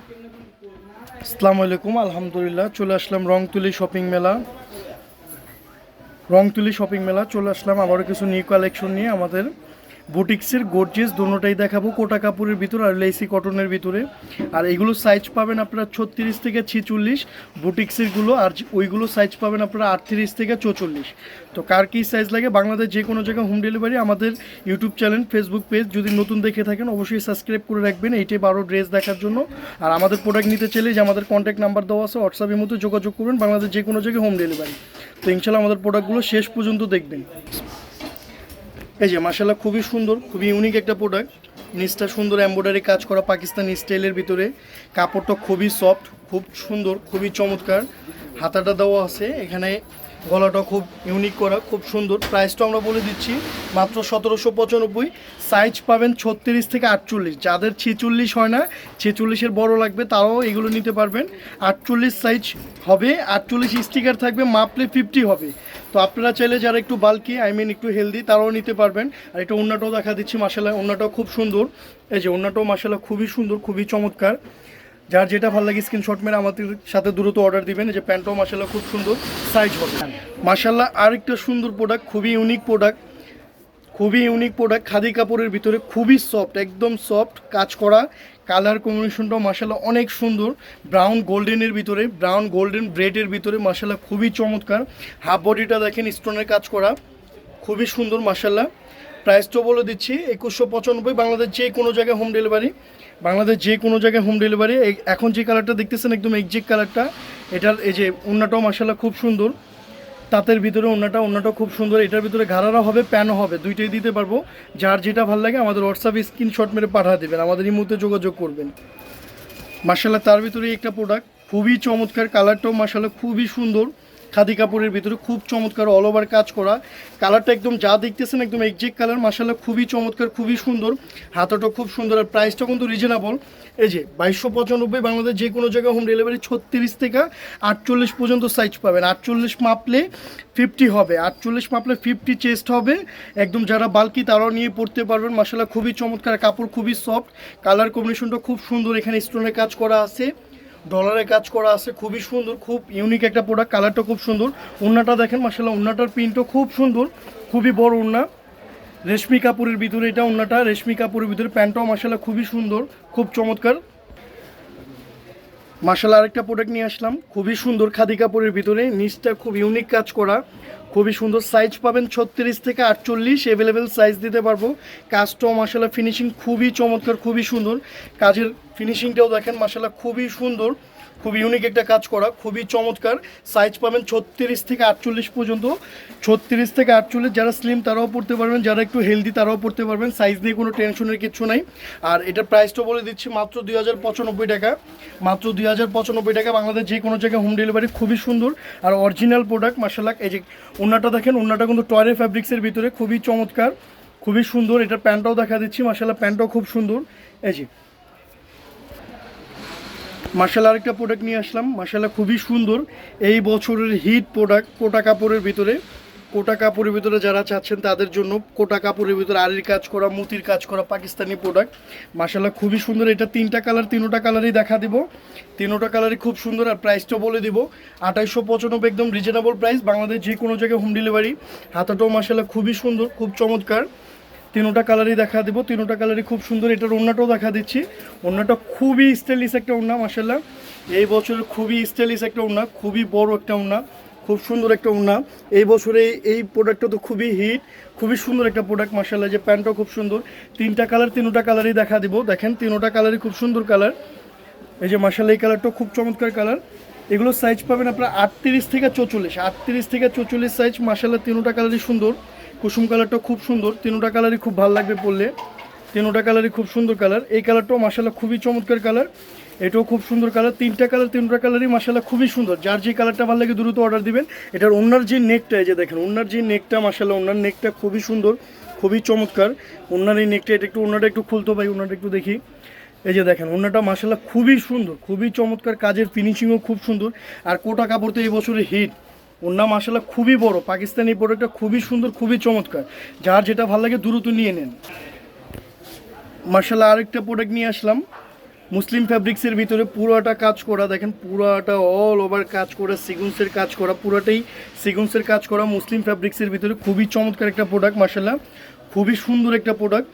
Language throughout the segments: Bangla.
আসসালামু আলাইকুম। আলহামদুলিল্লাহ চলে আসলাম রংতুলি শপিং মেলা চলে আসলাম আবারও কিছু নিউ কালেকশন নিয়ে। আমাদের বুটিক্সের গর্জিয়াস দোনোটাই দেখাবো, কোটা কাপড়ের ভিতরে আর লেসি কটনের ভিতরে। আর এগুলো সাইজ পাবেন আপনারা 36 থেকে 46 বুটিক্সেরগুলো, আর ওইগুলো সাইজ পাবেন আপনারা 38 থেকে 44। তো কার কী সাইজ লাগে, বাংলাদেশ যে কোনো জায়গায় হোম ডেলিভারি। আমাদের ইউটিউব চ্যানেল, ফেসবুক পেজ যদি নতুন দেখে থাকেন অবশ্যই সাবস্ক্রাইব করে রাখবেন এইটাই 12 ড্রেস দেখার জন্য। আর আমাদের প্রোডাক্ট নিতে চাইলে যে আমাদের কন্ট্যাক্ট নাম্বার দেওয়া আছে, হোয়াটসঅ্যাপের মধ্যে যোগাযোগ করবেন, বাংলাদেশ যে কোনো জায়গায় হোম ডেলিভারি। তো ইনশাল্লাহ আমাদের প্রোডাক্টগুলো শেষ পর্যন্ত দেখবেন। এই যে মাশাআল্লাহ খুবই সুন্দর, খুবই ইউনিক একটা প্রোডাক্ট। নিচটা সুন্দর এমব্রয়ডারি কাজ করা পাকিস্তানি স্টাইলের ভিতরে, কাপড়টা খুবই সফট, খুব সুন্দর, খুবই চমৎকার। হাতাটা দেওয়া আছে এখানে, গলাটা খুব ইউনিক করা, খুব সুন্দর। প্রাইসটা আমরা বলে দিচ্ছি মাত্র 1795। সাইজ পাবেন 36 থেকে 48। যাদের 46 হয় না, 46-এর বড় লাগবে তারাও এগুলো নিতে পারবেন। 48 সাইজ হবে, 48 স্টিকার থাকবে, মাপলে 50 হবে। তো আপনারা চাইলে যারা একটু বাল্কি একটু হেলদি তারাও নিতে পারবেন। আর এটা ওড়নাটাও দেখা দিচ্ছি, মাশাআল্লাহ ওড়নাটাও খুব সুন্দর। এই যে ওড়নাটাও মাশাআল্লাহ খুবই সুন্দর, খুবই চমৎকার। যার যেটা ভালো লাগে স্ক্রিনশট মেরে আমাদের সাথে দ্রুত অর্ডার দিবেন। এই যে প্যান্টটাও মাশাআল্লাহ খুব সুন্দর, সাইজ হবে মাশাআল্লাহ। আরেকটা সুন্দর প্রোডাক্ট, খুবই ইউনিক প্রোডাক্ট, খাদি কাপড়ের ভিতরে, খুবই সফট, একদম সফট কাজ করা। কালার কম্বিনেশনটাও মাশাআল্লাহ অনেক সুন্দর, ব্রাউন গোল্ডেনের ভিতরে, ব্রাউন গোল্ডেন ব্রেডের ভিতরে মাশাআল্লাহ খুবই চমৎকার। হাফ বডিটা দেখেন স্টোনের কাজ করা, খুবই সুন্দর মাশাআল্লাহ। প্রাইসটাও বলে দিচ্ছি 2195, বাংলাদেশ যে কোনো জায়গায় হোম ডেলিভারি, এখন যে কালারটা দেখতেছেন একদম এক্সাক্ট কালারটা এটার। এই যে ওড়নাটাও মাশাআল্লাহ খুব সুন্দর, তাঁতের ভিতরে ওড়নাটাও খুব সুন্দর। এটার ভিতরে ঘাড়ারা হবে, প্যানও হবে, দুইটাই দিতে পারবো। যার যেটা ভালো লাগে আমাদের হোয়াটসঅ্যাপে স্ক্রিনশট মেরে পাঠিয়ে দেবেন, আমাদের এই মুহূর্তে যোগাযোগ করবেন। মাশাআল্লাহ তার ভিতরে একটা প্রোডাক্ট খুবই চমৎকার, কালারটাও মাশাআল্লাহ খুবই সুন্দর, খাদি কাপড়ের ভিতরে খুব চমৎকার, অল ওভার কাজ করা। কালারটা একদম যা দেখতেছেন একদম এক্সাক্ট কালার, মাশাআল্লাহ খুবই চমৎকার, খুবই সুন্দর। হাতাটা খুব সুন্দর, আর প্রাইসটা কিন্তু রিজনেবল। এই যে 2295, বাংলাদেশ যে কোনো জায়গায় হোম ডেলিভারি। 36 থেকে 48 পর্যন্ত সাইজ পাবেন। 48 মাপলে 50 হবে, 48 মাপলে 50 চেস্ট হবে। একদম যারা বাল্কি তারাও নিয়ে পড়তে পারবেন। মাশাআল্লাহ খুবই চমৎকার, কাপড় খুবই সফট, কালার কম্বিনেশনটা খুব সুন্দর। এখানে স্টোনের কাজ করা আছে, ডলারের কাজ করা আছে, খুবই সুন্দর, খুব ইউনিক একটা প্রোডাক্ট। কালারটা খুব সুন্দর। ওড়নাটা দেখেন মাশাআল্লাহ, ওড়নাটার প্রিন্টও খুব সুন্দর, খুবই বড় ওড়না, রেশমি কাপড়ের ভিতরে। এটা ওড়নাটা রেশমি কাপড়ের ভিতরে, প্যান্টটাও মাশাআল্লাহ খুবই সুন্দর, খুব চমৎকার মাশাআল্লাহ। আরেকটা প্রোডাক্ট নিয়ে আসলাম, খুবই সুন্দর খাদি কাপড়ের ভিতরে, নিচটা খুব ইউনিক কাজ করা, খুবই সুন্দর। সাইজ পাবেন 36 থেকে 48, অ্যাভেলেবেল সাইজ দিতে পারবো। কাজটাও মাশাআল্লাহ ফিনিশিং খুবই চমৎকার, খুবই সুন্দর। কাজের ফিনিশিংটাও দেখেন মাশাআল্লাহ খুবই সুন্দর, খুব ইউনিক একটা কাজ করা, খুবই চমৎকার। সাইজ পাবেন 36 থেকে 48 পর্যন্ত। 36 থেকে 48 যারা স্লিম তারাও পড়তে পারবেন, যারা একটু হেলদি তারাও পড়তে পারবেন। সাইজ নিয়ে কোনো টেনশনের কিছু নাই। আর এটার প্রাইসটা বলে দিচ্ছি মাত্র 2095 টাকা, মাত্র 2095 টাকা, বাংলাদেশ যে কোনো জায়গায় হোম ডেলিভারি। খুবই সুন্দর আর অরিজিনাল প্রোডাক্ট মাশাআল্লাহ। এই যে ওড়নাটা দেখেন, ওড়নাটা কিন্তু টয়রে ফ্যাব্রিক্সের ভিতরে, খুবই চমৎকার, খুবই সুন্দর। এটার প্যান্টটাও দেখা দিচ্ছি মাশাআল্লাহ, প্যান্টটাও খুব সুন্দর। এই যে মাশাআল্লাহ আরেকটা প্রোডাক্ট নিয়ে আসলাম, মাশাআল্লাহ খুবই সুন্দর। এই বছরের হিট প্রোডাক্ট, কোটা কাপড়ের ভিতরে যারা চাচ্ছেন তাদের জন্য। কোটা কাপড়ের ভিতরে আরির কাজ করা, মুতির কাজ করা পাকিস্তানি প্রোডাক্ট, মাশাআল্লাহ খুবই সুন্দর। এটা 3টা কালার, 3টা কালারই দেখা দিব, 3টা কালারই খুব সুন্দর। আর প্রাইসটা বলে দিব 2895, একদম রিজনেবল প্রাইস, বাংলাদেশ যে কোনো জায়গায় হোম ডেলিভারি। হাতাটাও মাশাআল্লাহ খুবই সুন্দর, খুব চমৎকার। 3টা কালারই দেখা দেবো, 3টা কালারই খুব সুন্দর। এটার ওড়নাটাও দেখা দিচ্ছি, ওড়নাটা খুবই স্টাইলিশ একটা ওড়না মাশাআল্লাহ। এই বছরের খুবই স্টাইলিশ একটা ওড়না, খুবই বড় একটা ওড়না, খুব সুন্দর একটা ওড়না। এই বছরে এই প্রোডাক্টটা তো খুবই হিট, খুবই সুন্দর একটা প্রোডাক্ট মাশাআল্লাহ। যে প্যান্টটাও খুব সুন্দর। 3টা কালার, 3টা কালারই দেখা দিব, দেখেন 3টা কালারই খুব সুন্দর কালার। এই যে মাশাআল্লাহ এই কালারটাও খুব চমৎকার কালার। এগুলো সাইজ পাবেন আপনার 38 থেকে 44, 38 থেকে 44 সাইজ মাশাআল্লাহ। 3টা কালারই সুন্দর, কুসুম কালারটা খুব সুন্দর, 3টা কালারই খুব ভালো লাগবে পরলে, 3টা কালারই খুব সুন্দর কালার। এই কালারটাও মাশাআল্লাহ খুবই চমৎকার কালার, এটাও খুব সুন্দর কালার। 3টা কালার, 3টা কালারই মাশাআল্লাহ খুবই সুন্দর। যার যে কালারটা ভালো লাগে দ্রুত অর্ডার দিবেন। এটার ওড়নার যে নেকটা, এই যে দেখেন ওড়নার যে নেকটা মাশাআল্লাহ, ওড়নার নেকটা খুবই সুন্দর, খুবই চমৎকার। ওড়নার এই নেকটা, এটা একটু ওড়নাটা একটু খুলতো ভাই, ওড়নাটা একটু দেখি। এই যে দেখেন ওড়নাটা মাশাআল্লাহ খুবই সুন্দর, খুবই চমৎকার, কাজের ফিনিশিংও খুব সুন্দর। আর কোটা কাপড় তো এই বছরে হিট, ওড়না মাশাআল্লাহ খুবই বড়, পাকিস্তানি প্রোডাক্টটা খুবই সুন্দর, খুবই চমৎকার। যার যেটা ভালো লাগে দ্রুত নিয়ে নেন। মাশাআল্লাহ আরেকটা প্রোডাক্ট নিয়ে আসলাম, মুসলিম ফ্যাব্রিক্সের ভিতরে পুরোটা কাজ করা, দেখেন পুরোটা অল ওভার কাজ করা, সিগুন্সের কাজ করা, পুরোটাই সিগুন্সের কাজ করা মুসলিম ফ্যাব্রিক্সের ভিতরে। খুবই চমৎকার একটা প্রোডাক্ট মাশাআল্লাহ, খুবই সুন্দর একটা প্রোডাক্ট।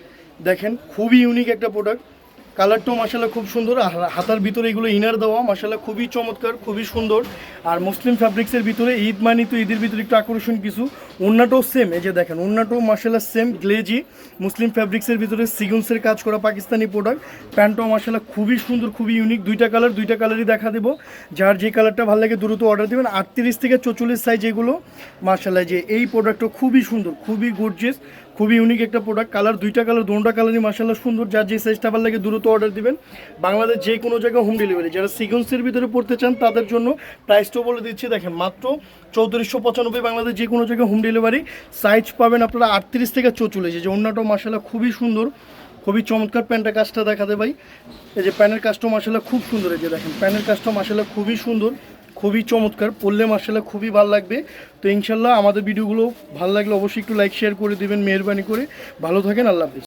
দেখেন খুবই ইউনিক একটা প্রোডাক্ট, কালারটাও মাশাআল্লাহ খুব সুন্দর। আর হাতার ভিতরে এগুলো ইনার দেওয়া মাশাআল্লাহ খুবই চমৎকার, খুবই সুন্দর। আর মুসলিম ফ্যাব্রিক্সের ভিতরে ঈদ মানি তো ঈদের ভিতরে একটু আকর্ষণ কিছু। ওন্নাটাও সেম, এই যে দেখেন ওন্নাটাও মাশাআল্লাহ সেম গ্লেজি মুসলিম ফ্যাব্রিক্সের ভিতরে সিগুন্সের কাজ করা পাকিস্তানি প্রোডাক্ট। প্যান্টটাও মাশাআল্লাহ খুবই সুন্দর, খুবই ইউনিক। দুইটা কালারই দেখা দেবো, যার যে কালারটা ভালো লাগে দ্রুত অর্ডার দেবেন। 38 থেকে 44 সাইজ এগুলো মাশাআল্লাহ। যে এই প্রোডাক্টটা খুবই সুন্দর, খুবই গর্জিয়াস, খুবই ইউনিক একটা প্রোডাক্ট। দুইটা কালারই মাশাআল্লাহ সুন্দর, যার যে সাইজটা ভালো লাগে দ্রুত অর্ডার দিবেন। বাংলাদেশ যে কোনো জায়গায় হোম ডেলিভারি। যারা সিকোয়েন্সের ভিতরে পড়তে চান তাদের জন্য প্রাইসটাও বলে দিচ্ছি, দেখেন মাত্র 3495 বাংলাদেশ যে কোনো জায়গায় হোম ডেলিভারি। সাইজ পাবেন আপনারা 38 থেকে 44। যে অন্যটাও মাশাআল্লাহ খুবই সুন্দর, খুবই চমৎকার। প্যান্টের কাজটা দেখাতে ভাই, এই যে প্যান্টের কাজটাও মাশাআল্লাহ খুব সুন্দর। এই যে দেখেন প্যান্টের কাজটা মাশাআল্লাহ খুবই সুন্দর, খুবই চমৎকার, পরলে মাশাআল্লাহ খুবই ভালো লাগবে। তো ইনশাল্লাহ আমাদের ভিডিওগুলো ভালো লাগলে অবশ্যই একটু লাইক শেয়ার করে দিবেন মেহেরবানি করে। ভালো থাকেন, আল্লাহ হাফেজ।